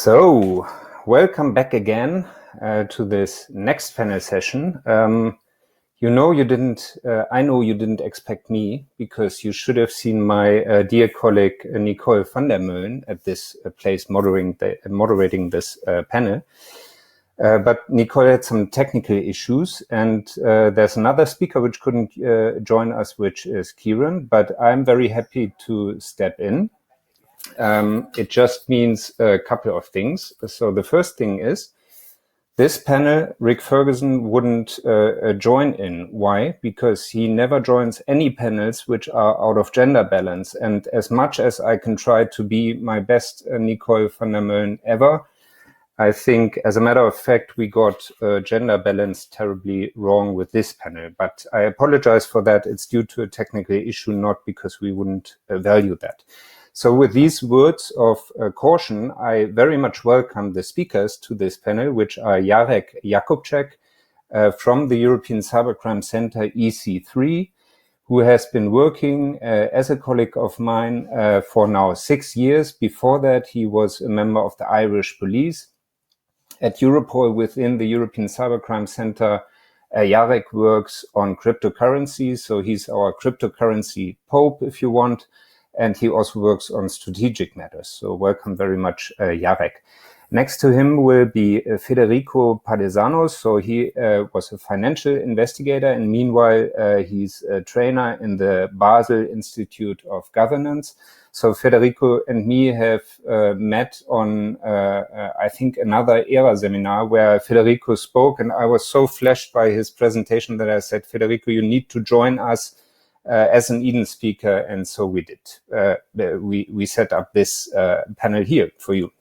So, welcome back again to this next panel session. I know you didn't expect me because you should have seen my dear colleague Nicole van der Meulen at this place moderating this panel. But Nicole had some technical issues, and there's another speaker which couldn't join us, which is Kieran, but I'm very happy to step in. It just means a couple of things. So the first thing is, this panel, Rick Ferguson wouldn't join in. Why? Because he never joins any panels which are out of gender balance. And as much as I can try to be my best Nicole van der Meulen ever, I think, as a matter of fact, we got gender balance terribly wrong with this panel. But I apologize for that. It's due to a technical issue, not because we wouldn't value that. So with these words of caution, I very much welcome the speakers to this panel, which are Jarek Jakubczak from the European Cybercrime Center EC3, who has been working as a colleague of mine for now 6 years. Before that, he was a member of the Irish police. At Europol, within the European Cybercrime Center, Jarek works on cryptocurrencies, so he's our cryptocurrency pope, if you want. And he also works on strategic matters. So welcome very much, Jarek. Next to him will be Federico Parizano. So he was a financial investigator, and meanwhile, he's a trainer in the Basel Institute of Governance. So Federico and me have met on, I think, another ERA seminar where Federico spoke, and I was so flashed by his presentation that I said, Federico, you need to join us as an Eden speaker, and so we did. We set up this panel here for you.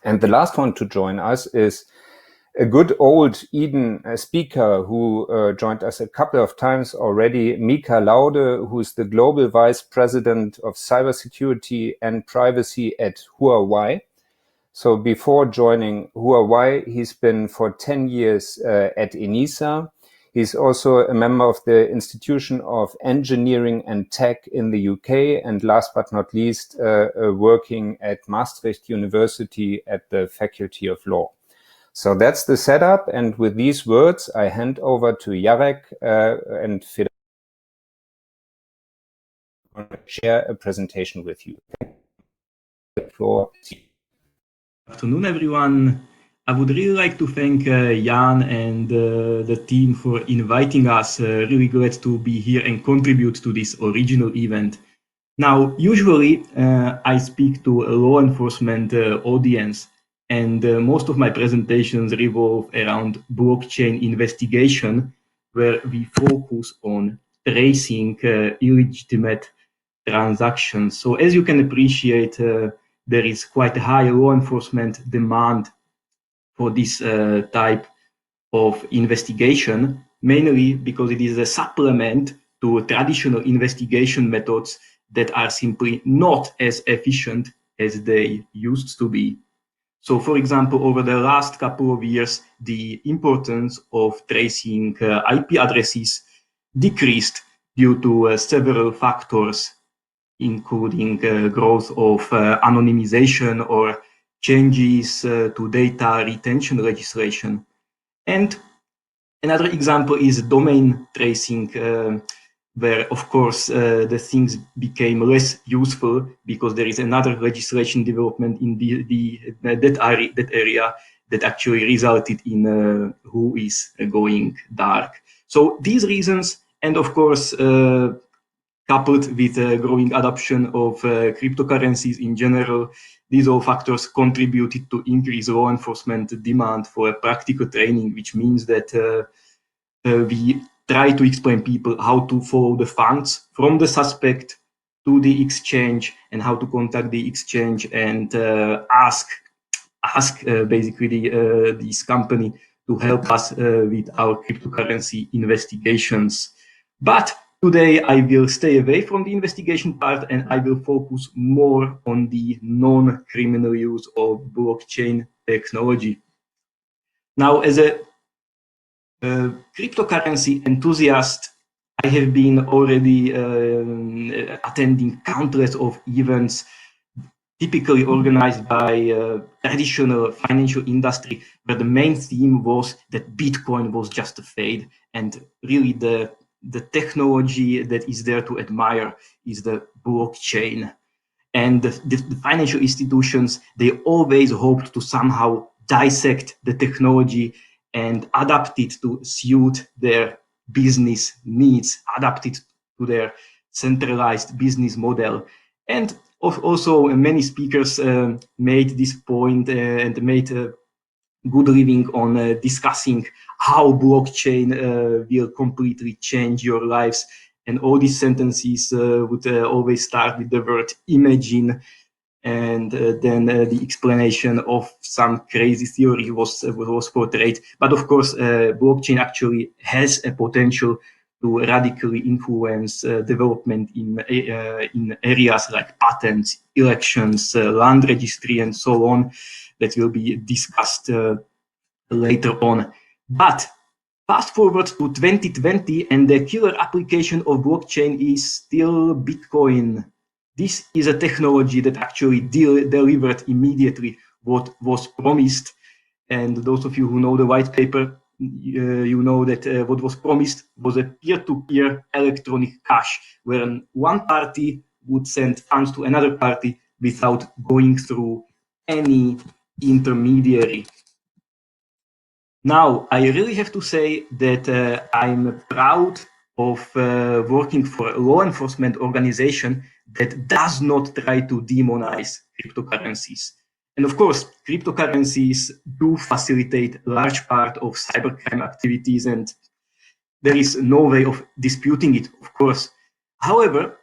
And the last one to join us is a good old Eden speaker who joined us a couple of times already, Mika Laude, who's the Global Vice President of Cybersecurity and Privacy at Huawei. So before joining Huawei, he's been for 10 years at ENISA. He's also a member of the Institution of Engineering and Tech in the UK, and last but not least, working at Maastricht University at the Faculty of Law. So that's the setup, and with these words, I hand over to Jarek and Federico to share a presentation with you. The floor. Good afternoon, everyone. I would really like to thank Jan and the team for inviting us. Really glad to be here and contribute to this original event. Now, usually I speak to a law enforcement audience, and most of my presentations revolve around blockchain investigation, where we focus on tracing illegitimate transactions. So as you can appreciate, there is quite a high law enforcement demand for this type of investigation, mainly because it is a supplement to traditional investigation methods that are simply not as efficient as they used to be. So, for example, over the last couple of years, the importance of tracing IP addresses decreased due to several factors, including growth of anonymization or changes to data retention legislation. And another example is domain tracing, where, of course, the things became less useful because there is another legislation development in that area that actually resulted in who is going dark. So these reasons, and of course, coupled with growing adoption of cryptocurrencies in general, these all factors contributed to increase law enforcement demand for practical training, which means that we try to explain people how to follow the funds from the suspect to the exchange and how to contact the exchange and ask basically this company to help us with our cryptocurrency investigations. But today, I will stay away from the investigation part and I will focus more on the non-criminal use of blockchain technology. Now, as a cryptocurrency enthusiast, I have been already attending countless of events typically organized by traditional financial industry, where the main theme was that Bitcoin was just a fad, and really the technology that is there to admire is the blockchain. And the financial institutions, they always hoped to somehow dissect the technology and adapt it to suit their business needs, adapt it to their centralized business model. And also many speakers made this point and made a good living on discussing how blockchain will completely change your lives. And all these sentences would always start with the word imagine, and then the explanation of some crazy theory was portrayed. But of course, blockchain actually has a potential to radically influence development in areas like patents, elections, land registry, and so on, that will be discussed later on. But fast forward to 2020, and the killer application of blockchain is still Bitcoin. This is a technology that actually delivered immediately what was promised. And those of you who know the white paper, you know that what was promised was a peer-to-peer electronic cash, where one party would send funds to another party without going through any intermediary. Now, I really have to say that I'm proud of working for a law enforcement organization that does not try to demonize cryptocurrencies. And of course, cryptocurrencies do facilitate a large part of cybercrime activities, and there is no way of disputing it, of course. However,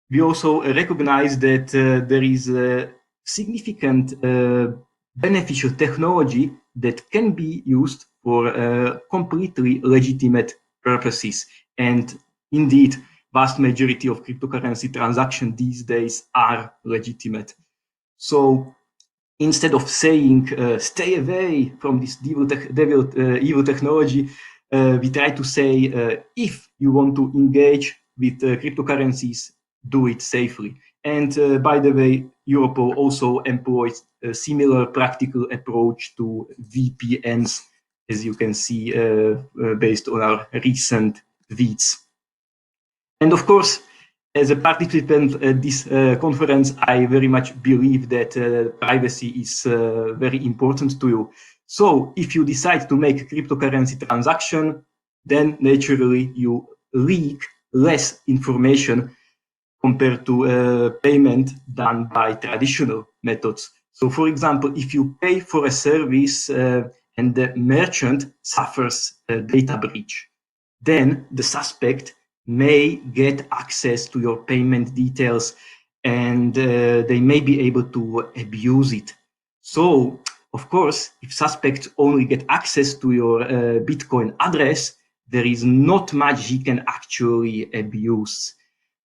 we also recognize that there is a significant beneficial technology that can be used for completely legitimate purposes. And indeed, vast majority of cryptocurrency transactions these days are legitimate. So instead of saying stay away from this evil technology, we try to say if you want to engage with cryptocurrencies, do it safely. And by the way, Europol also employs a similar practical approach to VPNs, as you can see based on our recent tweets. And of course, as a participant at this conference, I very much believe that privacy is very important to you. So if you decide to make a cryptocurrency transaction, then naturally you leak less information compared to payment done by traditional methods. So for example, if you pay for a service and the merchant suffers a data breach, then the suspect may get access to your payment details, and they may be able to abuse it. So, of course, if suspects only get access to your Bitcoin address, there is not much he can actually abuse.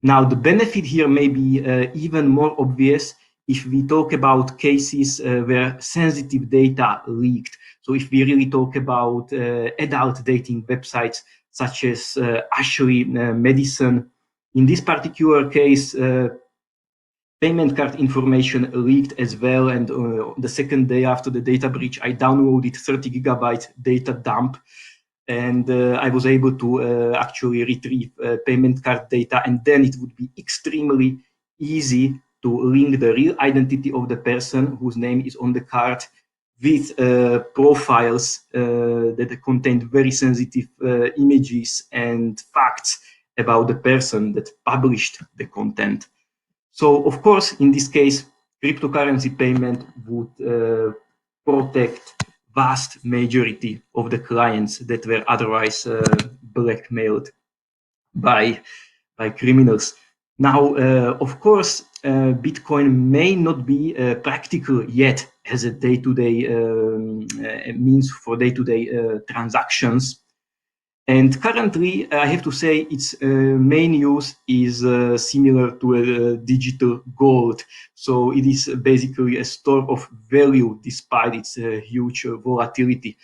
Now, the benefit here may be even more obvious if we talk about cases where sensitive data leaked. So if we really talk about adult dating websites such as Ashley Medicine, in this particular case, payment card information leaked as well. And the second day after the data breach, I downloaded 30 gigabyte data dump. And I was able to actually retrieve payment card data. And then it would be extremely easy to link the real identity of the person whose name is on the card with profiles that contained very sensitive images and facts about the person that published the content. So, of course, in this case, cryptocurrency payment would protect vast majority of the clients that were otherwise blackmailed by criminals. Now, of course, Bitcoin may not be practical yet as a day-to-day means for day-to-day transactions. And currently, I have to say its main use is similar to a digital gold. So it is basically a store of value despite its huge volatility.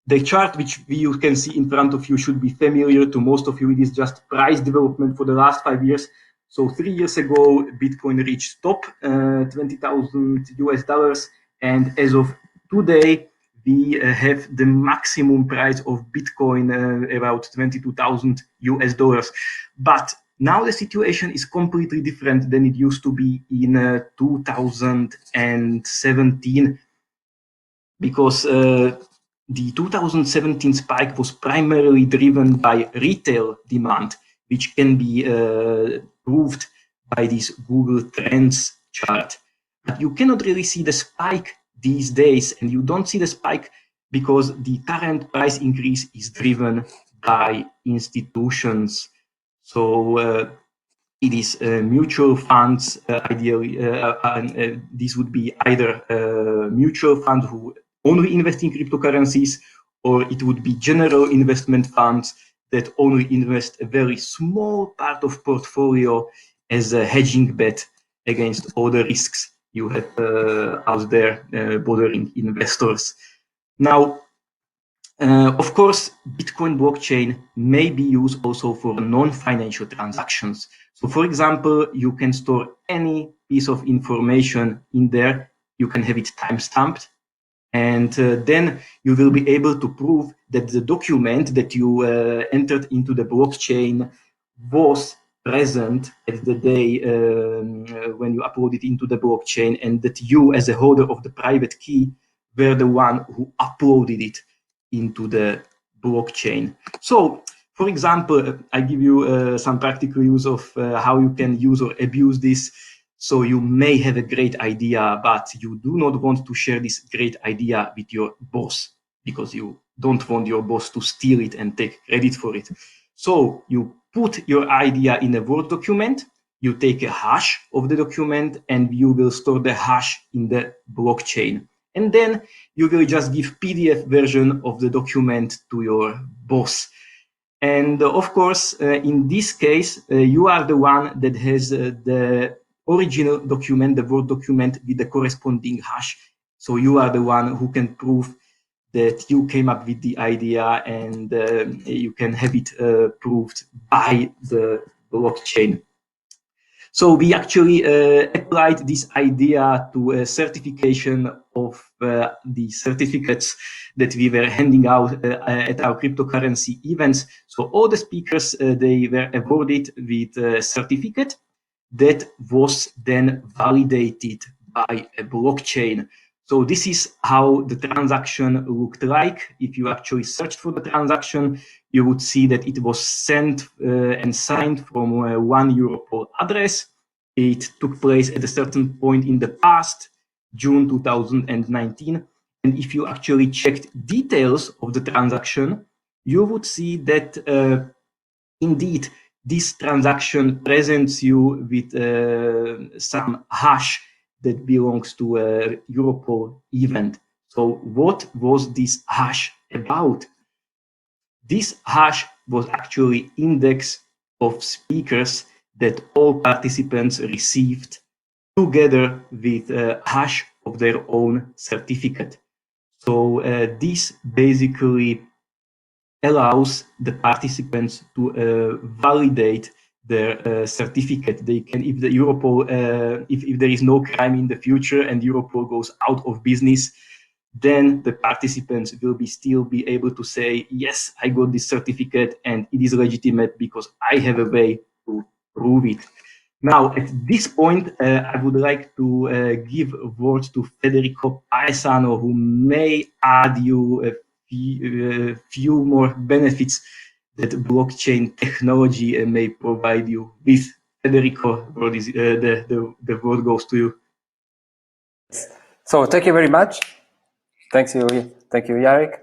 The chart which you can see in front of you should be familiar to most of you. It is just price development for the last 5 years. So 3 years ago, Bitcoin reached top $20,000, and as of today, we have the maximum price of Bitcoin about $22,000. But now the situation is completely different than it used to be in 2017, because the 2017 spike was primarily driven by retail demand, which can be proved by this Google Trends chart. But you cannot really see the spike these days, and you don't see the spike because the current price increase is driven by institutions. So it is mutual funds, ideally. This would be either mutual funds who only invest in cryptocurrencies, or it would be general investment funds that only invest a very small part of portfolio as a hedging bet against all the risks you have out there bothering investors. Now, of course, Bitcoin blockchain may be used also for non-financial transactions. So for example, you can store any piece of information in there. You can have it timestamped. And then you will be able to prove that the document that you entered into the blockchain was present at the day when you upload it into the blockchain, and that you, as a holder of the private key, were the one who uploaded it into the blockchain. So, for example, I give you some practical use of how you can use or abuse this. So you may have a great idea, but you do not want to share this great idea with your boss because you don't want your boss to steal it and take credit for it. So you put your idea in a Word document, you take a hash of the document, and you will store the hash in the blockchain. And then you will just give PDF version of the document to your boss. And of course, in this case, you are the one that has the original document, the Word document with the corresponding hash. So you are the one who can prove that you came up with the idea, and you can have it proved by the blockchain. So we actually applied this idea to a certification of the certificates that we were handing out at our cryptocurrency events. So all the speakers, they were awarded with a certificate that was then validated by a blockchain. So this is how the transaction looked like. If you actually searched for the transaction, you would see that it was sent and signed from one Europol address. It took place at a certain point in the past, June 2019. And if you actually checked details of the transaction, you would see that indeed this transaction presents you with some hash that belongs to a Europol event. So what was this hash about? This hash was actually index of speakers that all participants received together with a hash of their own certificate. So this basically allows the participants to validate their certificate. They can, if the Europol, if there is no crime in the future and Europol goes out of business, then the participants will still be able to say, yes, I got this certificate and it is legitimate because I have a way to prove it. Now, at this point, I would like to give a word to Federico Parizano, who may add you a few more benefits that blockchain technology may provide you with. Federico, the word goes to you. So thank you very much. Thank you, Jarek.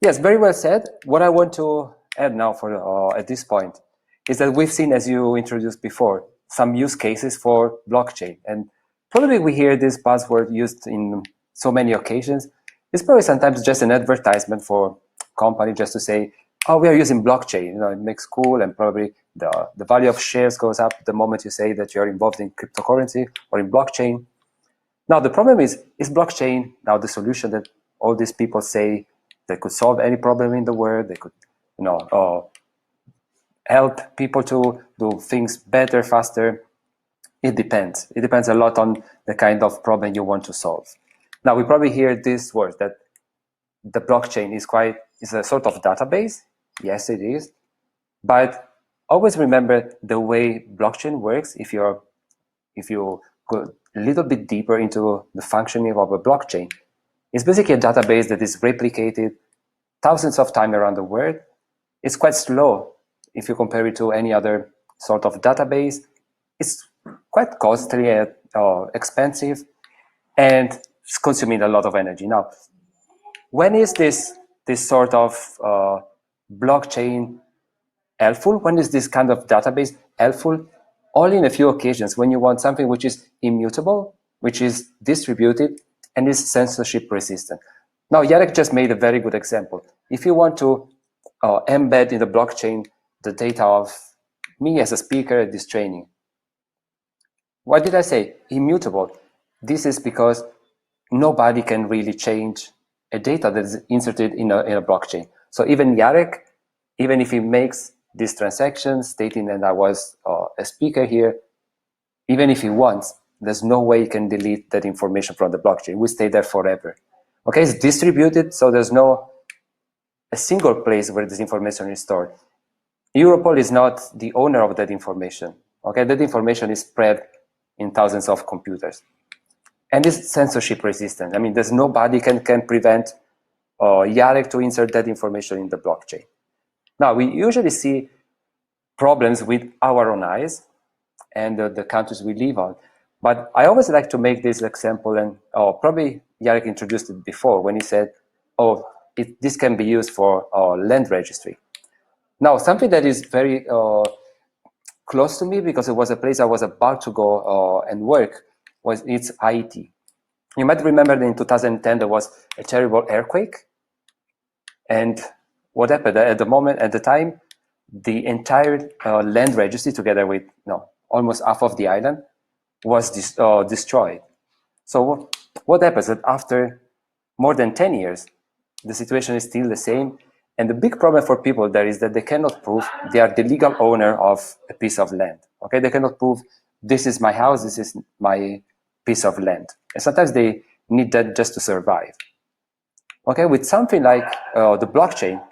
Yes, very well said. What I want to add now for at this point is that we've seen, as you introduced before, some use cases for blockchain, and probably we hear this buzzword used in so many occasions. It's probably sometimes just an advertisement for company just to say, oh, we are using blockchain. You know, it makes cool, and probably the value of shares goes up the moment you say that you're involved in cryptocurrency or in blockchain. Now, the problem is blockchain now the solution that all these people say that could solve any problem in the world? They could, help people to do things better, faster? It depends. It depends a lot on the kind of problem you want to solve. Now, we probably hear this word that the blockchain is a sort of database. Yes, it is. But always remember the way blockchain works. If you go a little bit deeper into the functioning of a blockchain, it's basically a database that is replicated thousands of times around the world. It's quite slow if you compare it to any other sort of database. It's quite costly and expensive, and it's consuming a lot of energy. Now, when is this sort of blockchain helpful? When is this kind of database helpful? Only in a few occasions, when you want something which is immutable, which is distributed, and is censorship resistant. Now, Jarek just made a very good example. If you want to embed in the blockchain the data of me as a speaker at this training, what did I say? Immutable. This is because nobody can really change a data that is inserted in a blockchain. So even Jarek, even if he makes this transaction stating that I was a speaker here, even if he wants, there's no way he can delete that information from the blockchain. It will stay there forever. Okay, it's distributed, so there's no a single place where this information is stored. Europol is not the owner of that information. Okay, that information is spread in thousands of computers. And it's censorship resistant. I mean, there's nobody can prevent Jarek to insert that information in the blockchain. Now, we usually see problems with our own eyes and the countries we live on. But I always like to make this example, and probably Jarek introduced it before when he said, this can be used for land registry. Now, something that is very close to me, because it was a place I was about to go and work, it's Haiti. You might remember that in 2010 there was a terrible earthquake, and what happened at the time, the entire land registry, together with almost half of the island, was destroyed. So what happens that after more than 10 years, the situation is still the same, and the big problem for people there is that they cannot prove they are the legal owner of a piece of land. Okay, they cannot prove this is my house, this is my piece of land, and sometimes they need that just to survive. Okay, with something like the blockchain,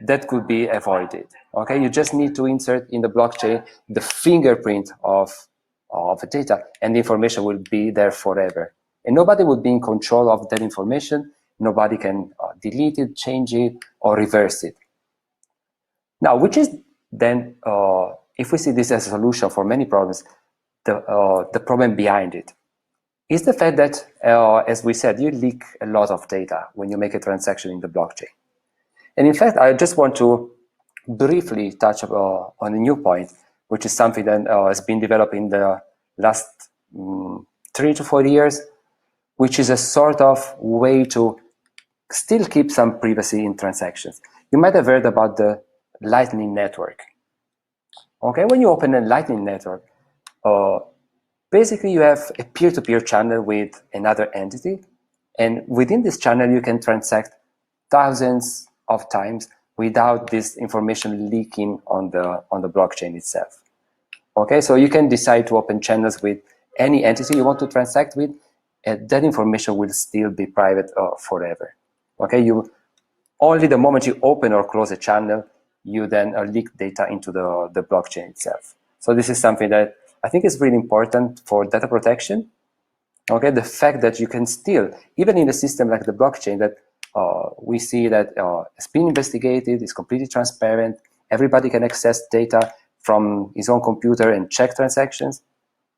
that could be avoided. Okay, you just need to insert in the blockchain the fingerprint of the data, and the information will be there forever. And nobody will be in control of that information. Nobody can delete it, change it, or reverse it. Now, which is then, if we see this as a solution for many problems, the problem behind it is the fact that, as we said, you leak a lot of data when you make a transaction in the blockchain. And in fact, I just want to briefly touch on a new point, which is something that has been developed in the last 3 to 4 years, which is a sort of way to still keep some privacy in transactions. You might have heard about the Lightning Network. Okay, when you open a Lightning Network, basically you have a peer-to-peer channel with another entity, and within this channel you can transact thousands of times without this information leaking on the blockchain itself. Okay, so you can decide to open channels with any entity you want to transact with, and that information will still be private forever. Okay, you only the moment you open or close a channel, you then leak data into the blockchain itself. So this is something that I think is really important for data protection. Okay, the fact that you can still, even in a system like the blockchain, that we see that it's been investigated, it's completely transparent, everybody can access data from his own computer and check transactions,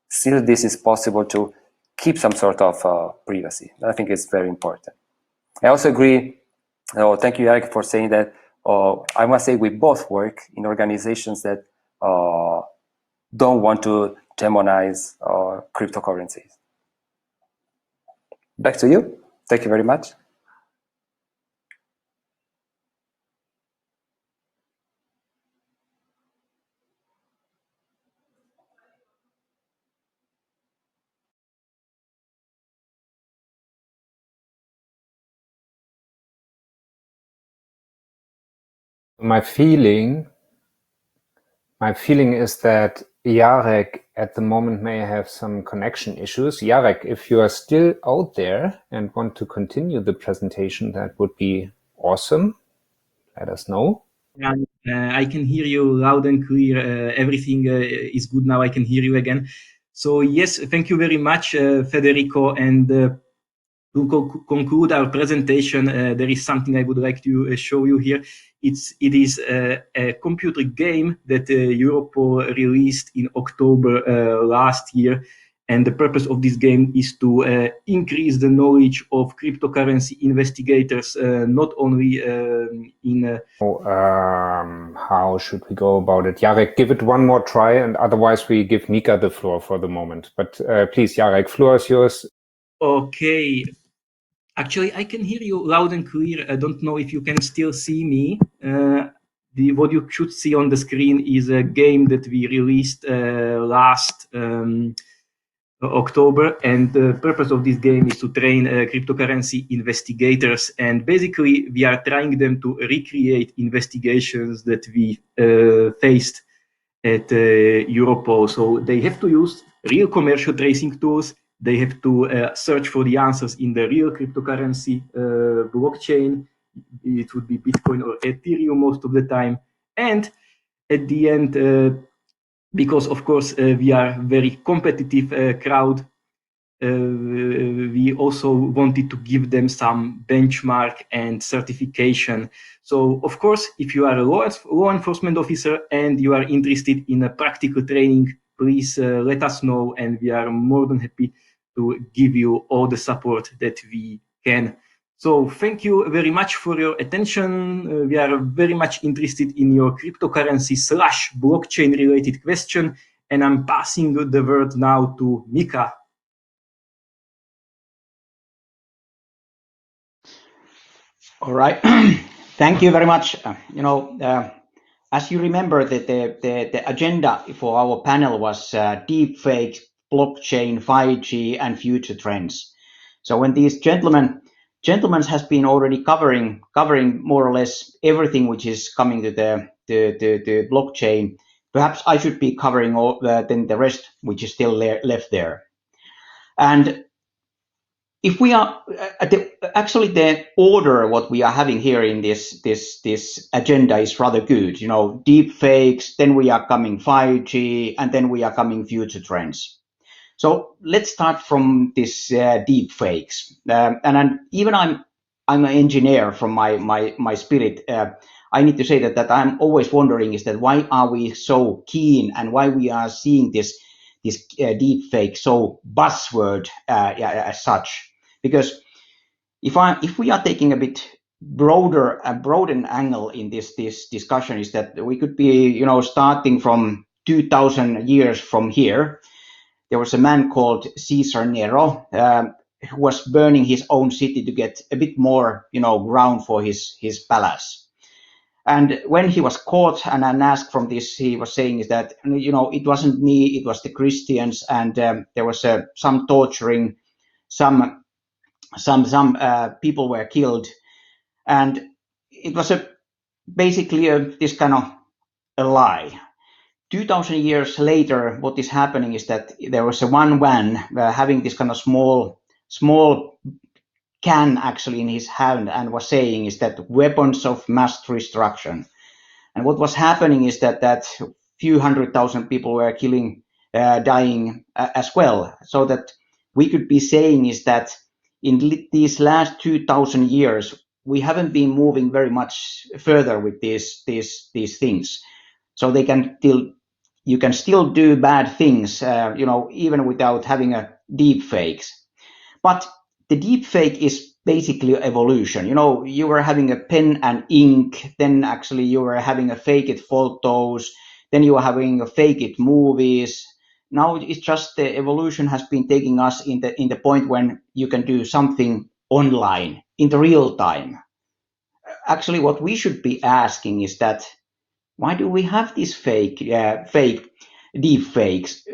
still this is possible to keep some sort of privacy. I think it's very important. I also agree, thank you, Eric, for saying that. I must say we both work in organizations that don't want to demonize cryptocurrencies. Back to you. Thank you very much. My feeling My feeling is that Jarek at the moment may have some connection issues. Jarek, if you are still out there and want to continue the presentation, that would be awesome. Let us know. And, I can hear you loud and clear. Everything is good now. I can hear you again. So yes, thank you very much, Federico. And to conclude our presentation, there is something I would like to show you here. It is a computer game that Europol released in October last year. And the purpose of this game is to increase the knowledge of cryptocurrency investigators, not only in... how should we go about it? Jarek, give it one more try, and otherwise we give Mika the floor for the moment. But please, Jarek, floor is yours. Okay. Actually, I can hear you loud and clear. I don't know if you can still see me. What you should see on the screen is a game that we released last October, and the purpose of this game is to train cryptocurrency investigators, and basically we are trying them to recreate investigations that we faced at Europol. So they have to use real commercial tracing tools. They have to search for the answers in the real cryptocurrency blockchain. It would be Bitcoin or Ethereum most of the time. And at the end, because of course we are a very competitive crowd, we also wanted to give them some benchmark and certification. So of course, if you are a law enforcement officer and you are interested in a practical training, please let us know, and we are more than happy to give you all the support that we can. So thank you very much for your attention. We are very much interested in your cryptocurrency / blockchain related question, and I'm passing the word now to Mika. All right. Thank you very much. As you remember, the agenda for our panel was deepfakes, blockchain, 5G, and future trends. So when these gentlemen has been already covering more or less everything which is coming to the blockchain, perhaps I should be covering all then the rest which is still left there. And if we are actually the order what we are having here in this agenda is rather good. Deep fakes, then we are coming 5G, and then we are coming future trends. So let's start from this deep fakes. And even I'm an engineer from my spirit. I need to say that I'm always wondering is that why are we so keen and why we are seeing this deep fake so buzzword as such. Because if we are taking a bit broader angle in this discussion is that we could be starting from 2000 years from here. There was a man called Caesar Nero who was burning his own city to get a bit more ground for his palace. And when he was caught and asked from this, he was saying is that it wasn't me, it was the Christians, and there was some torturing, some people were killed, and it was basically this kind of a lie. 2000 years later, what is happening is that there was one man having this kind of small can actually in his hand and was saying is that weapons of mass destruction. And what was happening is that few 100,000 people were dying as well. So that we could be saying is that in these last 2000 years, we haven't been moving very much further with these things. So you can still do bad things, even without having a deep fakes. But the deep fake is basically evolution. You were having a pen and ink, then actually you were having a faked photos, then you were having a faked movies. Now it's just the evolution has been taking us in the point when you can do something online in the real time. Actually, what we should be asking is that why do we have these fake deep fakes?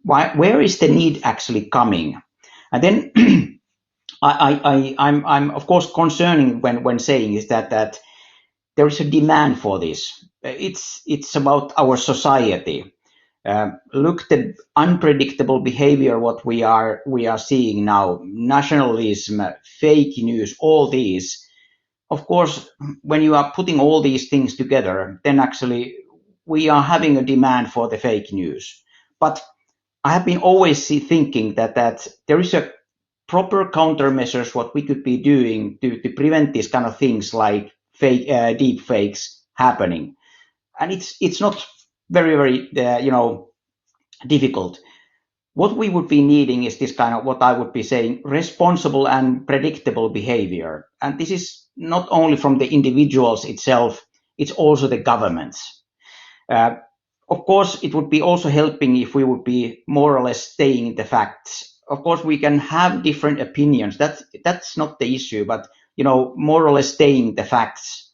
Where is the need actually coming? And then I'm of course concerning when saying is that there is a demand for this. It's about our society. Look the unpredictable behavior what we are seeing now, nationalism, fake news, all these. Of course, when you are putting all these things together, then actually we are having a demand for the fake news. But I have been always thinking that there is a proper countermeasures what we could be doing to prevent these kind of things like fake deep fakes happening. And it's not very difficult. What we would be needing is this kind of, what I would be saying, responsible and predictable behavior. And this is not only from the individuals itself, it's also the governments. Of course, it would be also helping if we would be more or less staying in the facts. Of course, we can have different opinions. That's not the issue, but more or less staying in the facts.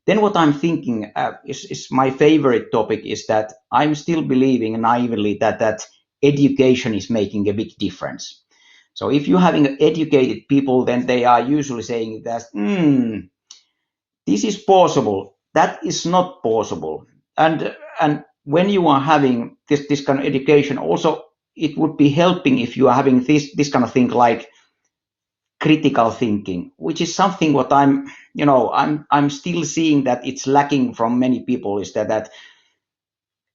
Then what I'm thinking is my favorite topic is that I'm still believing naively that education is making a big difference. So if you're having educated people, then they are usually saying that this is possible, that is not possible, and when you are having this kind of education, also it would be helping if you are having this kind of thing like critical thinking, which is something what I'm still seeing that it's lacking from many people. Is that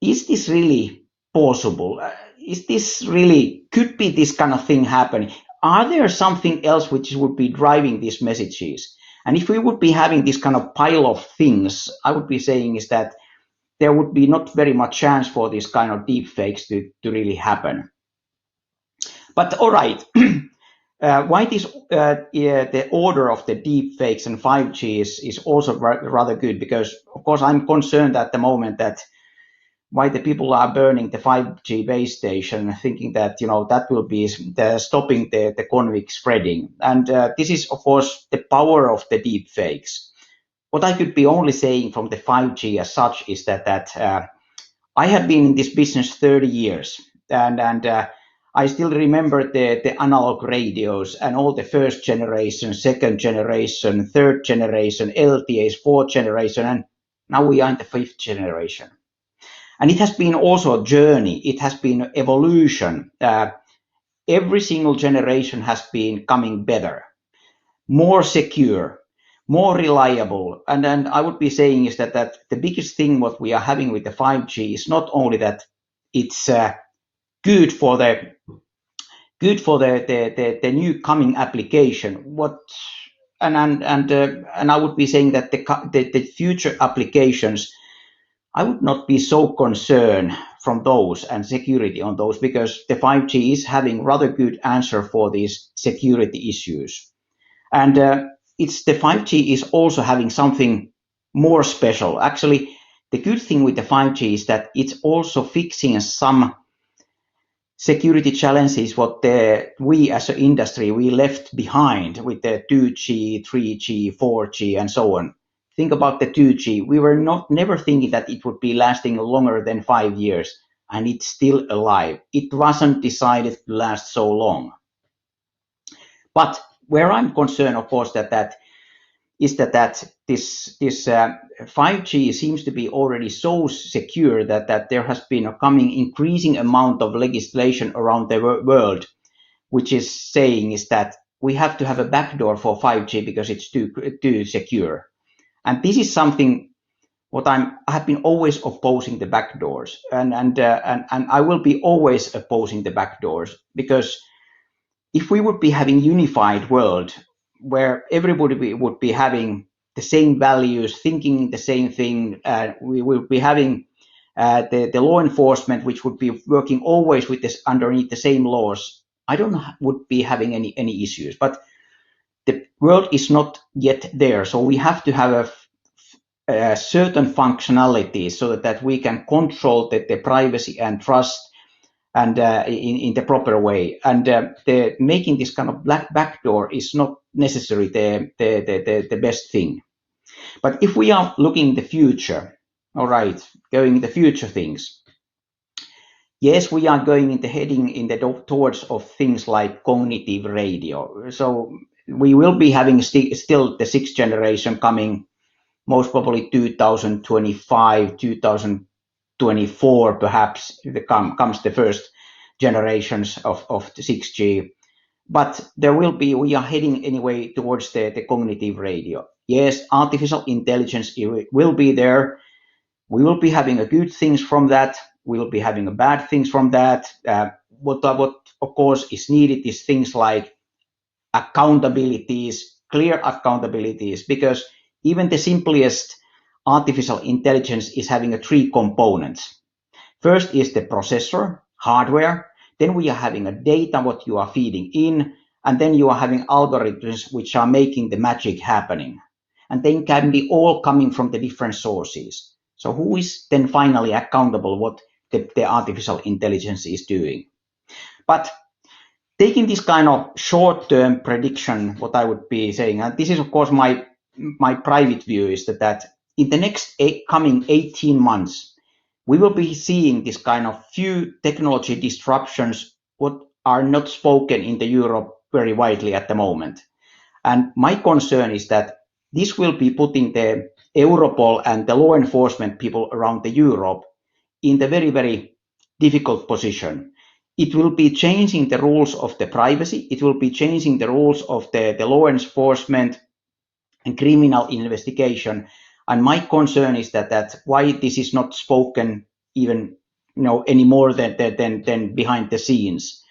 is this really possible? Is this really, could be this kind of thing happening? Are there something else which would be driving these messages? And if we would be having this kind of pile of things, I would be saying is that there would be not very much chance for this kind of deep fakes to really happen. But all right, why this the order of the deep fakes and 5G is also rather good, because of course I'm concerned at the moment that why the people are burning the 5G base station, thinking that that will be stopping the convict spreading. And this is of course the power of the deep fakes. What I could be only saying from the 5G as such is that I have been in this business 30 years, and I still remember the analog radios and all the first generation, second generation, third generation, LTAs, fourth generation, and now we are in the fifth generation. And it has been also a journey. It has been evolution. Every single generation has been coming better, more secure, more reliable. And then I would be saying is that the biggest thing what we are having with the 5G is not only that it's good for the new coming application. And I would be saying that the future applications, I would not be so concerned from those and security on those, because the 5G is having rather good answer for these security issues. And it's the 5G is also having something more special. Actually, the good thing with the 5G is that it's also fixing some security challenges what we as an industry, we left behind with the 2G, 3G, 4G, and so on. Think about the 2G. We were never thinking that it would be lasting longer than 5 years, and it's still alive. It wasn't decided to last so long. But where I'm concerned, of course, that this 5G seems to be already so secure that there has been a coming increasing amount of legislation around the world, which is saying is that we have to have a backdoor for 5G because it's too secure. And this is something what I have been always opposing the backdoors, and I will be always opposing the backdoors, because if we would be having unified world where everybody would be having the same values, thinking the same thing, we will be having the law enforcement which would be working always with this underneath the same laws, I don't would be having any issues. But the world is not yet there, so we have to have a certain functionality so that we can control the privacy and trust and in the proper way. And the making this kind of black backdoor is not necessarily the best thing. But if we are looking in the future, all right, going in the future things, yes, we are going into heading in the towards of things like cognitive radio. So we will be having still the sixth generation coming most probably 2025, 2024, perhaps comes the first generations of the 6G. But we are heading anyway towards the cognitive radio. Yes, artificial intelligence will be there. We will be having a good things from that. We will be having a bad things from that. What of course is needed is things like accountabilities, clear accountabilities, because even the simplest artificial intelligence is having three components. First is the processor, hardware. Then we are having a data, what you are feeding in. And then you are having algorithms which are making the magic happening. And they can be all coming from the different sources. So who is then finally accountable what the artificial intelligence is doing? But taking this kind of short-term prediction, what I would be saying, and this is of course my private view, is that in the next coming 18 months, we will be seeing this kind of few technology disruptions what are not spoken in the Europe very widely at the moment. And my concern is that this will be putting the Europol and the law enforcement people around the Europe in the very, very difficult position. It will be changing the rules of the privacy. It will be changing the rules of the law enforcement and criminal investigation. And my concern is that why this is not spoken even any more than behind the scenes.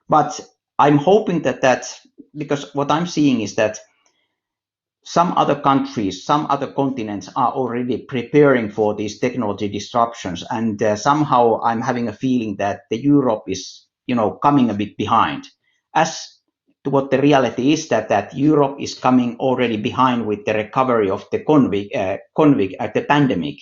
But I'm hoping that because what I'm seeing is that some other countries, some other continents are already preparing for these technology disruptions, and somehow I'm having a feeling that the Europe is, coming a bit behind. As to what the reality is, that Europe is coming already behind with the recovery of the the pandemic,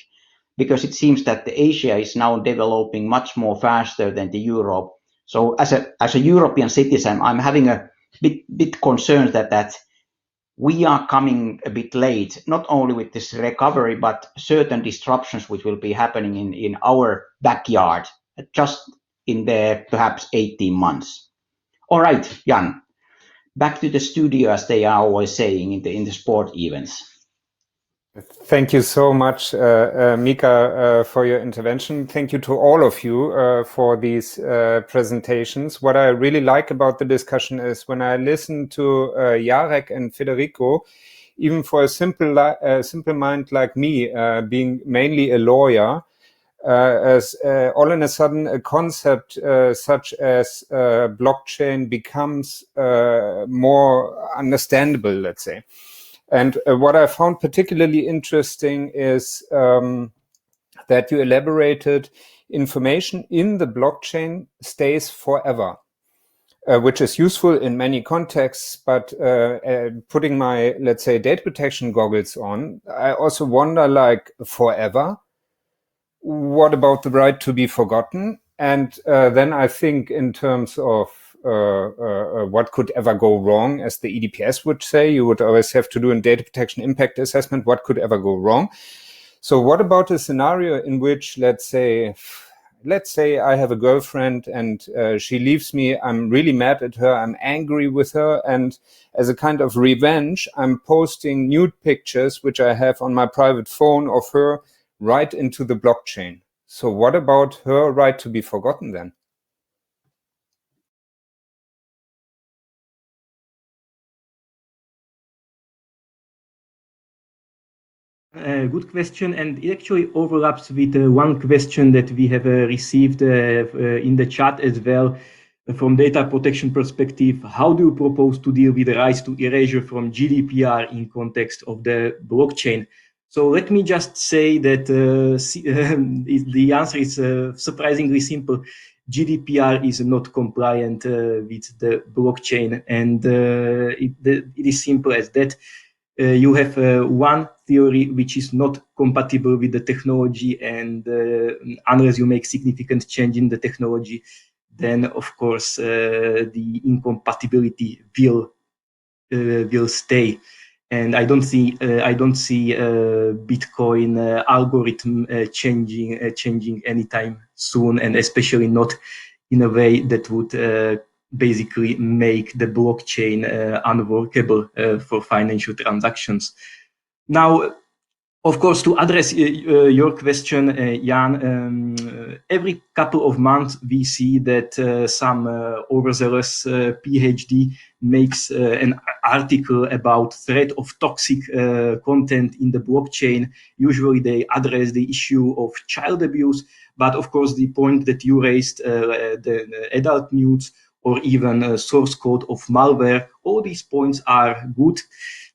because it seems that the Asia is now developing much more faster than the Europe. So as a European citizen, I'm having a bit concerned that we are coming a bit late, not only with this recovery, but certain disruptions which will be happening in our backyard, just in the perhaps 18 months. All right, Jan, back to the studio, as they are always saying in the sport events. Thank you so much, Mika, for your intervention. Thank you to all of you for these presentations. What I really like about the discussion is when I listen to Jarek and Federico, even for a simple mind like me, being mainly a lawyer, as all in a sudden a concept such as blockchain becomes more understandable, let's say. And what I found particularly interesting is that you elaborated information in the blockchain stays forever, which is useful in many contexts. But putting my, let's say, data protection goggles on, I also wonder, like, forever? What about the right to be forgotten? And then I think in terms of what could ever go wrong, as the EDPS would say, you would always have to do a data protection impact assessment, what could ever go wrong. So what about a scenario in which, let's say I have a girlfriend and she leaves me, I'm really mad at her, I'm angry with her, and as a kind of revenge, I'm posting nude pictures, which I have on my private phone of her, right into the blockchain. So what about her right to be forgotten then? Good question, and it actually overlaps with one question that we have received in the chat as well. From data protection perspective, how do you propose to deal with the rise to erasure from GDPR in context of the blockchain? So let me just say that the answer is surprisingly simple. GDPR is not compliant with the blockchain, and it is simple as that. You have one theory which is not compatible with the technology, and unless you make significant change in the technology, then of course the incompatibility will stay. And I don't see Bitcoin algorithm changing anytime soon, and especially not in a way that would basically make the blockchain unworkable for financial transactions. Now, Of course, to address your question, Jan, every couple of months we see that some overzealous PhD makes an article about threat of toxic content in the blockchain. Usually they address the issue of child abuse, but of course the point that you raised, the adult nudes or even source code of malware, all these points are good.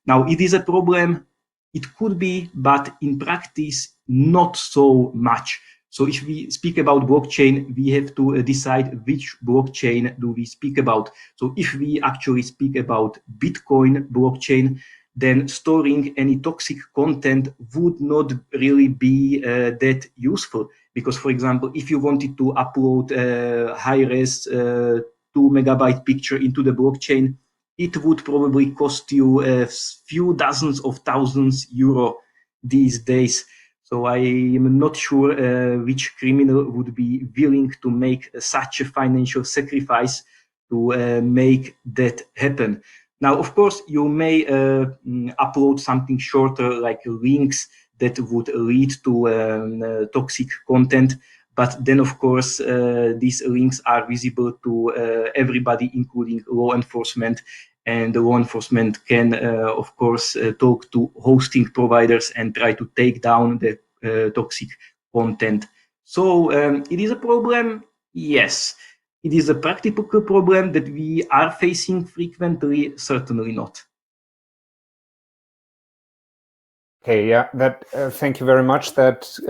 Now, it is a problem. It could be, but in practice, not so much. So if we speak about blockchain, we have to decide which blockchain do we speak about. So if we actually speak about Bitcoin blockchain, then storing any toxic content would not really be that useful. Because, for example, if you wanted to upload a high-res 2 MB picture into the blockchain, it would probably cost you a few dozens of thousands euro these days. So I am not sure which criminal would be willing to make such a financial sacrifice to make that happen. Now, of course, you may upload something shorter, like links that would lead to toxic content. But then, of course, these links are visible to everybody, including law enforcement. And the law enforcement can, of course, talk to hosting providers and try to take down the toxic content. So it is a problem, yes. It is a practical problem that we are facing frequently, certainly not. Okay, yeah, that. Thank you very much. That's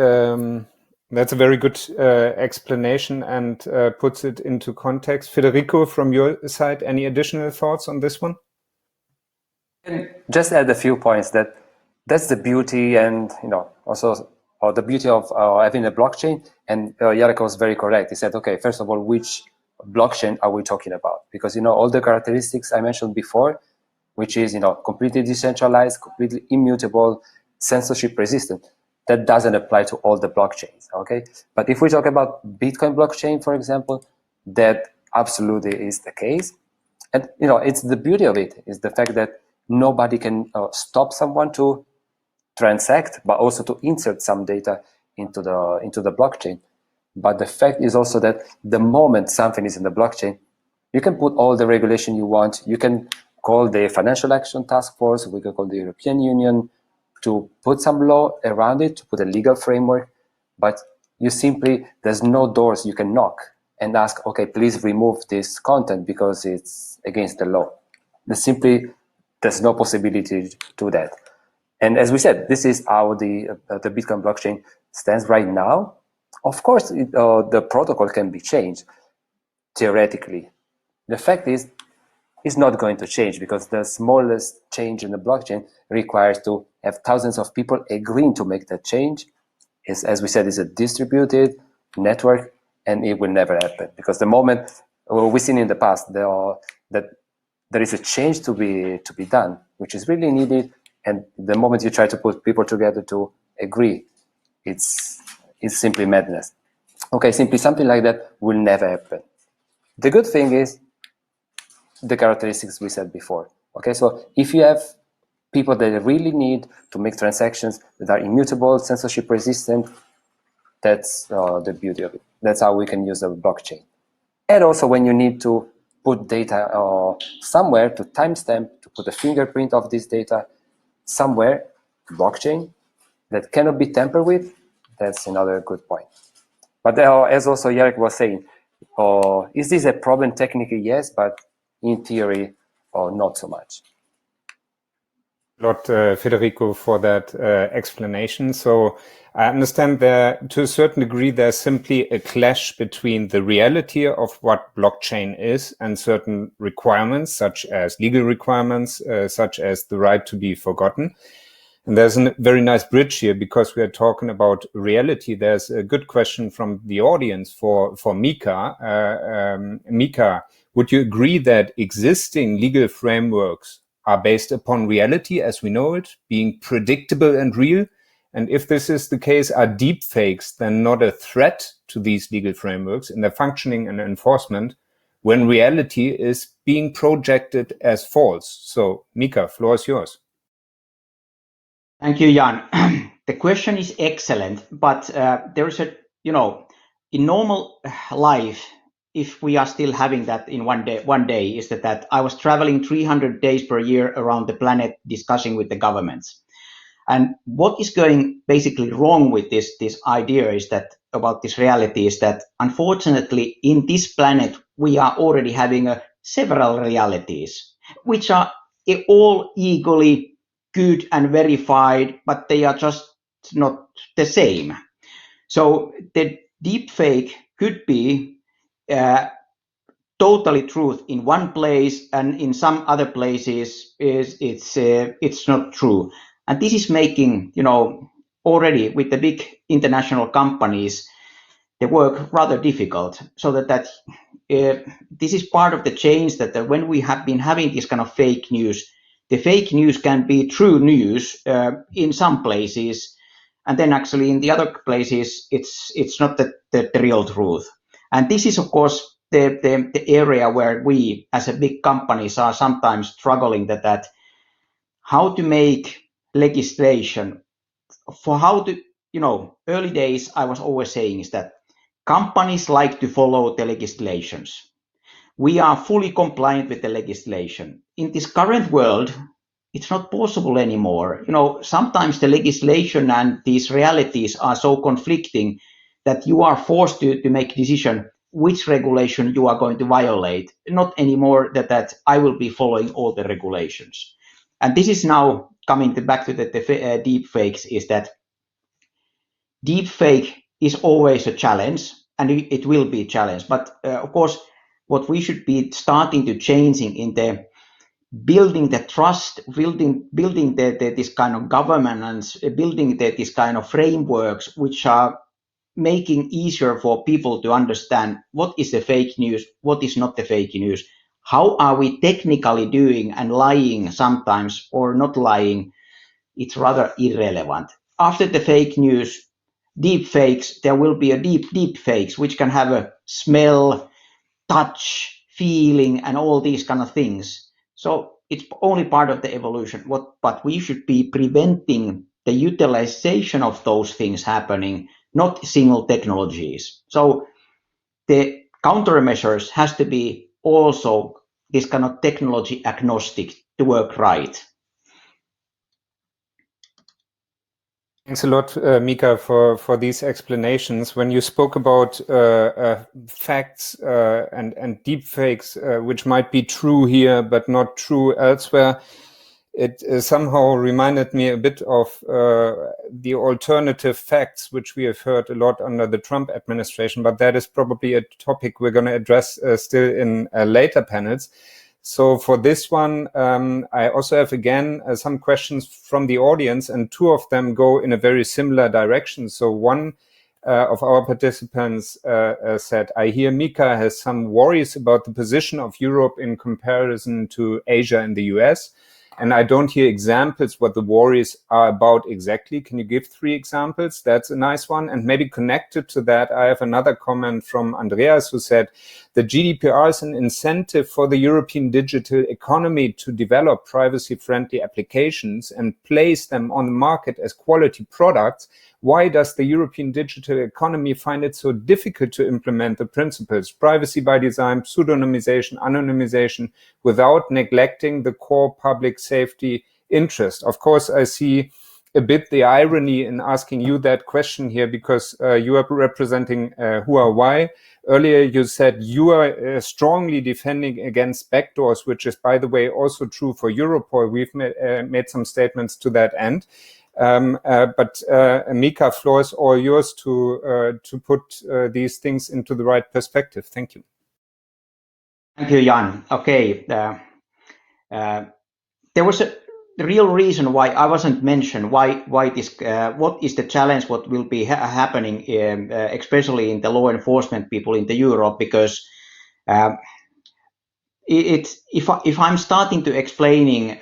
a very good explanation and puts it into context. Federico, from your side, any additional thoughts on this one? Just add a few points. That's the beauty, and also the beauty of having a blockchain. And Jarek was very correct. He said, okay, first of all, which blockchain are we talking about? Because all the characteristics I mentioned before, which is completely decentralized, completely immutable, censorship resistant. That doesn't apply to all the blockchains, okay? But if we talk about Bitcoin blockchain, for example, that absolutely is the case. And it's the beauty of it is the fact that nobody can stop someone to transact, but also to insert some data into the blockchain. But the fact is also that the moment something is in the blockchain, you can put all the regulation you want. You can call the Financial Action Task Force. We can call the European Union to put some law around it, to put a legal framework. But there's no doors you can knock and ask, okay, please remove this content because it's against the law. There's no possibility to do that. And as we said, this is how the Bitcoin blockchain stands right now. Of course, the protocol can be changed theoretically. The fact is, it's not going to change because the smallest change in the blockchain requires to have thousands of people agreeing to make that change. As we said, it's a distributed network, and it will never happen because the moment we've seen in the past that there is a change to be done, which is really needed, and the moment you try to put people together to agree, it's simply madness. Okay, simply something like that will never happen. The good thing is the characteristics we said before. Okay, so if you have people that really need to make transactions that are immutable, censorship resistant, that's the beauty of it. That's how we can use a blockchain. And also when you need to put data somewhere to timestamp, to put a fingerprint of this data somewhere, blockchain, that cannot be tampered with, that's another good point. But as also Jarek was saying, is this a problem technically? Yes, but in theory, not so much. Lot, Federico, for that explanation. So I understand that to a certain degree, there's simply a clash between the reality of what blockchain is and certain requirements, such as legal requirements, such as the right to be forgotten. And there's a very nice bridge here because we are talking about reality. There's a good question from the audience for Mika. Mika, would you agree that existing legal frameworks are based upon reality as we know it, being predictable and real? And if this is the case, are deepfakes then not a threat to these legal frameworks in their functioning and enforcement when reality is being projected as false? So, Mika, floor is yours. Thank you, Jan. The question is excellent, but there's a, in normal life, if we are still having that in one day is that I was traveling 300 days per year around the planet discussing with the governments. And what is going basically wrong with this idea is that about this reality is that unfortunately in this planet we are already having several realities, which are all equally good and verified, but they are just not the same. So the deepfake could be totally truth in one place, and in some other places it's not true. And this is making, already with the big international companies, the work rather difficult. So that this is part of the change that when we have been having this kind of fake news, the fake news can be true news in some places, and then actually in the other places it's not the real truth. And this is of course the area where we as a big companies are sometimes struggling that how to make legislation for how to, early days I was always saying is that companies like to follow the legislations. We are fully compliant with the legislation. In this current world, it's not possible anymore. Sometimes the legislation and these realities are so conflicting that you are forced to make a decision which regulation you are going to violate. Not anymore that I will be following all the regulations. And this is now coming back to the deepfakes, is that deepfake is always a challenge, and it will be a challenge. But of course, what we should be starting to changing in the building the trust, building this kind of governance, building this kind of frameworks which are making easier for people to understand what is the fake news, what is not the fake news, how are we technically doing and lying sometimes or not lying. It's rather irrelevant. After the fake news, deep fakes, there will be a deep fakes which can have a smell, touch, feeling, and all these kind of things. So it's only part of the evolution. But we should be preventing the utilization of those things happening, not single technologies. So the countermeasures has to be also this kind of technology agnostic to work right. Thanks a lot, Mika, for these explanations. When you spoke about facts and deepfakes, which might be true here but not true elsewhere, it somehow reminded me a bit of the alternative facts, which we have heard a lot under the Trump administration, but that is probably a topic we're going to address still in later panels. So for this one, I also have again some questions from the audience, and two of them go in a very similar direction. So one of our participants said, I hear Mika has some worries about the position of Europe in comparison to Asia and the US. And I don't hear examples what the worries are about exactly. Can you give 3 examples? That's a nice one. And maybe connected to that, I have another comment from Andreas, who said the GDPR is an incentive for the European digital economy to develop privacy-friendly applications and place them on the market as quality products. Why does the European digital economy find it so difficult to implement the principles, privacy by design, pseudonymization, anonymization, without neglecting the core public safety interest? Of course, I see a bit the irony in asking you that question here, because you are representing Huawei. Earlier, you said you are strongly defending against backdoors, which is, by the way, also true for Europol. We've made some statements to that end. But Mika, floor is all yours to put these things into the right perspective. Thank you. Thank you, Jan. Okay, there was a real reason why I wasn't mentioned. Why this? What is the challenge? What will be happening, especially in the law enforcement people in the Europe? Because if I'm starting to explaining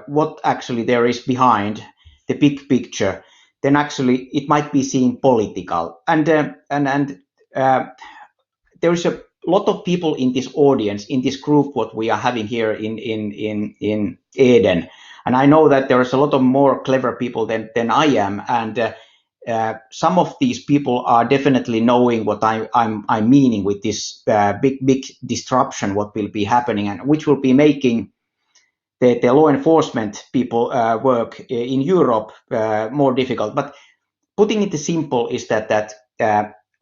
what actually there is behind the big picture, then actually it might be seen political. And there is a lot of people in this audience, in this group, what we are having here in Eden. And I know that there's a lot of more clever people than I am, and some of these people are definitely knowing what I'm meaning with this big disruption, what will be happening, and which will be making the law enforcement people work in Europe more difficult. But putting it simple is that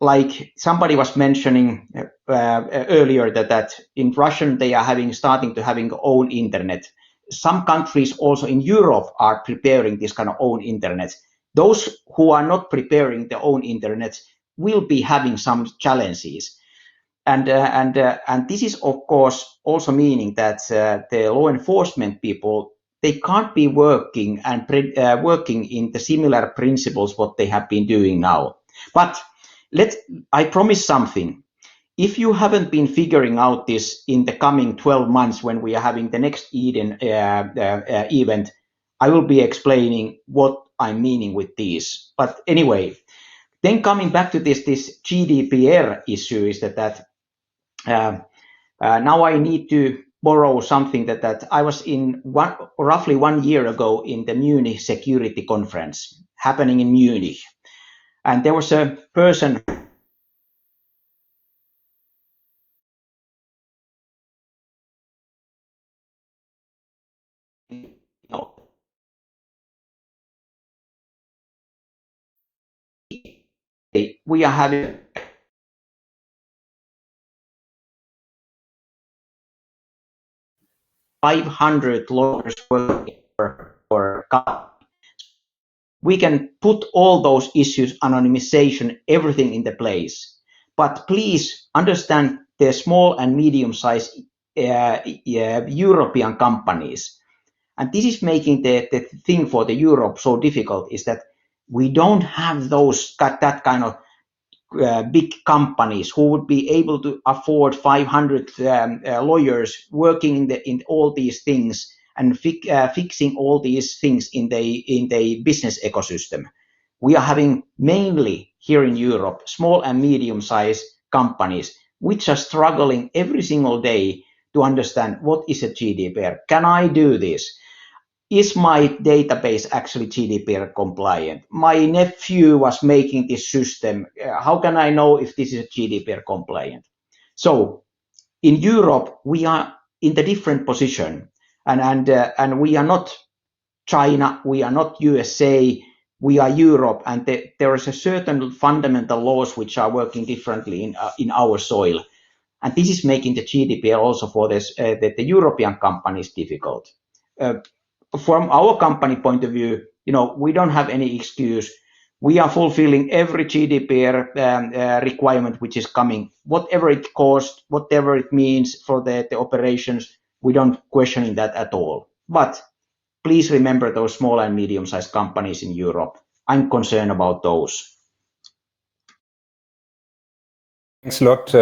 like somebody was mentioning earlier, that in Russian they are starting to having own internet. Some countries also in Europe are preparing this kind of own internet. Those who are not preparing their own internet will be having some challenges. And this is of course also meaning that the law enforcement people, they can't be working and working in the similar principles what they have been doing now. But I promise something. If you haven't been figuring out this in the coming 12 months when we are having the next Eden event, I will be explaining what I'm meaning with these. But anyway, then coming back to this GDPR issue is that now I need to borrow something that I was in roughly 1 year ago in the Munich security conference happening in Munich. And there was a person we are having 500 lawyers working for we can put all those issues, anonymization, everything in the place. But please understand the small and medium-sized European companies. And this is making the thing for the Europe so difficult, is that we don't have that kind of big companies who would be able to afford 500 lawyers working in all these things and fixing all these things in the business ecosystem. We are having mainly here in Europe small and medium-sized companies which are struggling every single day to understand what is a GDPR. Can I do this? Is my database actually GDPR compliant? My nephew was making this system. How can I know if this is GDPR compliant? So in Europe, we are in the different position, and we are not China, we are not USA, we are Europe, and there is a certain fundamental laws which are working differently in our soil. And this is making the GDPR also for the European companies difficult. From our company point of view, we don't have any excuse. We are fulfilling every GDPR requirement which is coming, whatever it costs, whatever it means for the operations. We don't question that at all. But please remember those small and medium-sized companies in Europe. I'm concerned about those. Thanks a lot,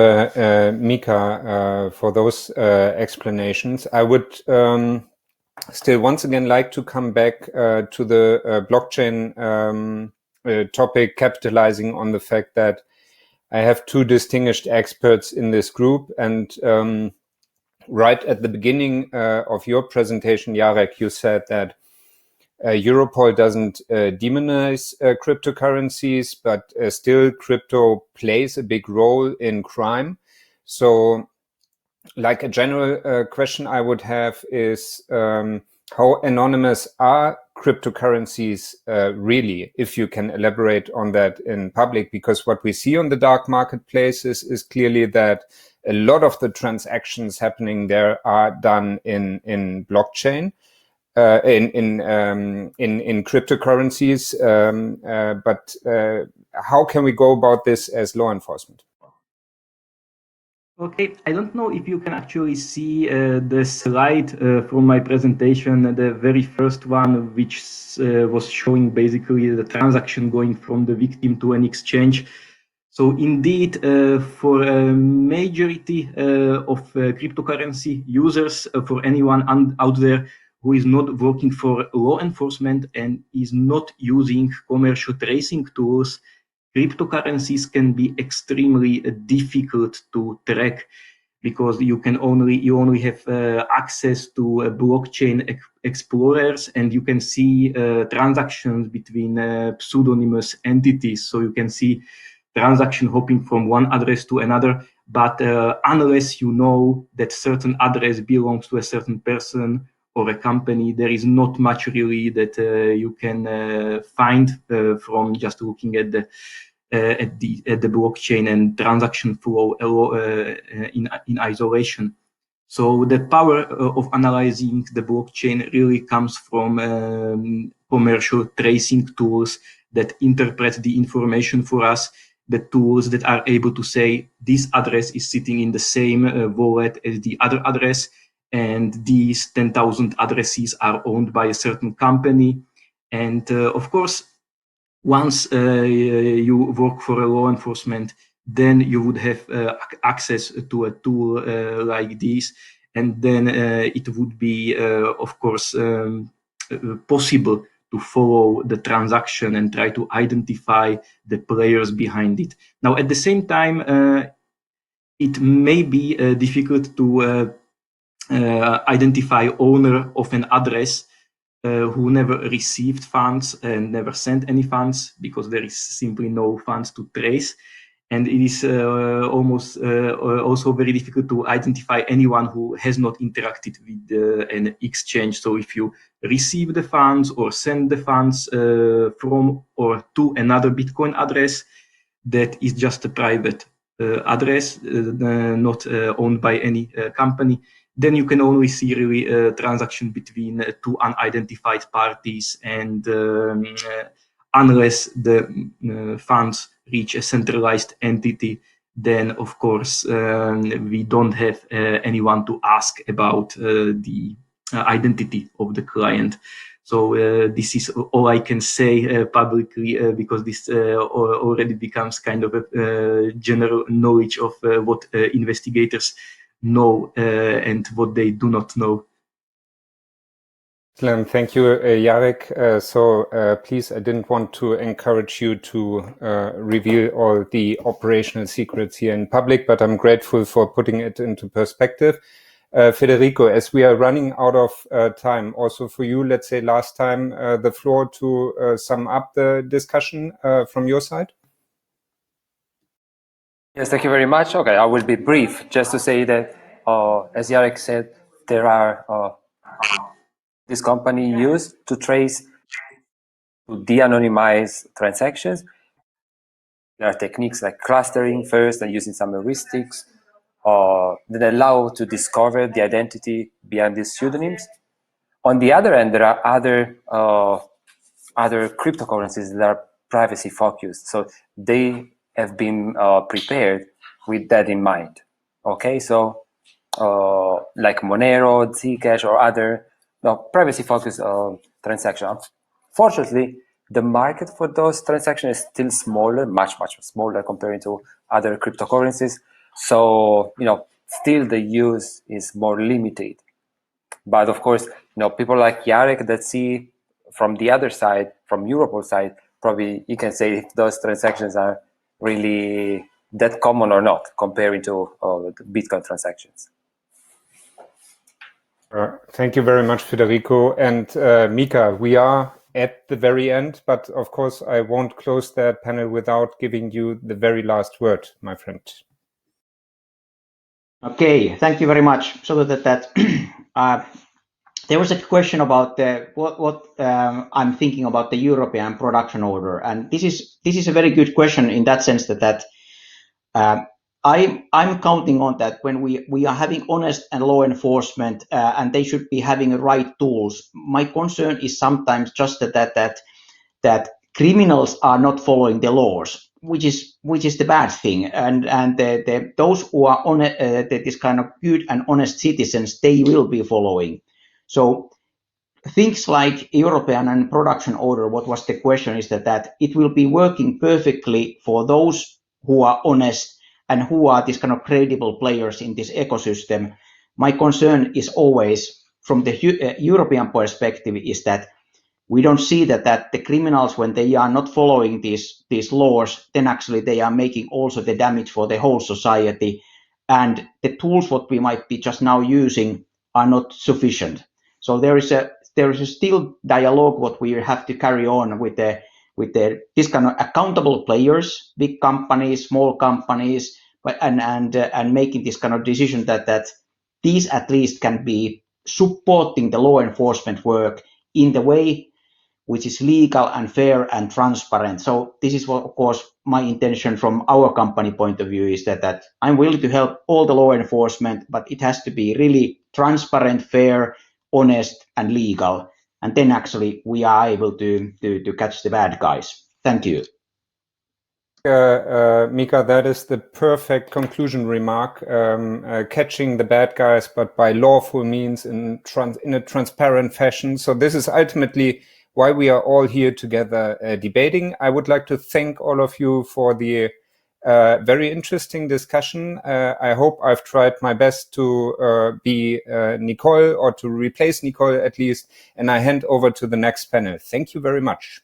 Mika, for those explanations. I would still once again like to come back to the blockchain topic, capitalizing on the fact that I have two distinguished experts in this group. And right at the beginning of your presentation, Jarek, you said that Europol doesn't demonize cryptocurrencies, but still crypto plays a big role in crime. So like a general question I would have is how anonymous are cryptocurrencies really, if you can elaborate on that in public? Because what we see on the dark marketplaces is clearly that a lot of the transactions happening there are done in blockchain. In cryptocurrencies, but how can we go about this as law enforcement? Okay, I don't know if you can actually see the slide from my presentation, the very first one, which was showing basically the transaction going from the victim to an exchange. So indeed, for a majority of cryptocurrency users, for anyone out there who is not working for law enforcement and is not using commercial tracing tools, cryptocurrencies can be extremely difficult to track. because you only have access to blockchain explorers, and you can see transactions between pseudonymous entities. So you can see transaction hopping from one address to another, but unless you know that certain address belongs to a certain person or a company, there is not much really that you can find from just looking at the blockchain and transaction flow in isolation. So the power of analyzing the blockchain really comes from commercial tracing tools that interpret the information for us, the tools that are able to say this address is sitting in the same wallet as the other address, and these 10,000 addresses are owned by a certain company. And of course, once you work for a law enforcement, then you would have access to a tool like this, and then it would be, of course, possible to follow the transaction and try to identify the players behind it. Now, at the same time, it may be difficult to identify owner of an address who never received funds and never sent any funds, because there is simply no funds to trace. And it is almost also very difficult to identify anyone who has not interacted with an exchange. So if you receive the funds or send the funds from or to another Bitcoin address that is just a private address, not owned by any company, then you can only see really a transaction between two unidentified parties, and unless the funds reach a centralized entity, then of course we don't have anyone to ask about the identity of the client. So this is all I can say publicly, because this already becomes kind of a general knowledge of what investigators know and what they do not know. Excellent. Thank you, Jarek. Please, I didn't want to encourage you to reveal all the operational secrets here in public, but I'm grateful for putting it into perspective. Federico, as we are running out of time, also for you, let's say last time, the floor to sum up the discussion from your side. Yes, thank you very much. Okay, I will be brief, just to say that, as Jarek said, there are this company used to trace, to de-anonymize transactions. There are techniques like clustering first and using some heuristics that allow to discover the identity behind these pseudonyms. On the other end, there are other cryptocurrencies that are privacy focused. So they have been prepared with that in mind. Okay, so like Monero, Zcash, or other privacy focused transactions. Fortunately, the market for those transactions is still smaller, much smaller compared to other cryptocurrencies. So still the use is more limited. But of course, people like Jarek that see from the other side, from Europol side, probably you can say if those transactions are really that common or not, comparing to Bitcoin transactions. Thank you very much, Federico. And Mika, we are at the very end, but of course I won't close that panel without giving you the very last word, my friend. Okay, thank you very much. So that there was a question about what I'm thinking about the European production order, and this is a very good question in that sense that I'm counting on that when we are having honest and law enforcement, and they should be having the right tools. My concern is sometimes just that criminals are not following the laws, which is the bad thing, and those who are on this kind of good and honest citizens, they will be following. So things like European and production order, what was the question, is that it will be working perfectly for those who are honest and who are these kind of credible players in this ecosystem. My concern is always, from the European perspective, is that we don't see that the criminals, when they are not following these laws, then actually they are making also the damage for the whole society. and the tools what we might be just now using are not sufficient. So there is a still dialogue what we have to carry on with this kind of accountable players, big companies, small companies, and making this kind of decision that these at least can be supporting the law enforcement work in the way which is legal and fair and transparent. So this is what, of course, my intention from our company point of view is that I'm willing to help all the law enforcement, but it has to be really transparent, fair, honest, and legal. And then actually we are able to catch the bad guys. Thank you. Mika, that is the perfect conclusion remark. Catching the bad guys, but by lawful means in a transparent fashion. So this is ultimately why we are all here together debating. I would like to thank all of you for the very interesting discussion. I hope I've tried my best to be Nicole, or to replace Nicole at least, and I hand over to the next panel. Thank you very much.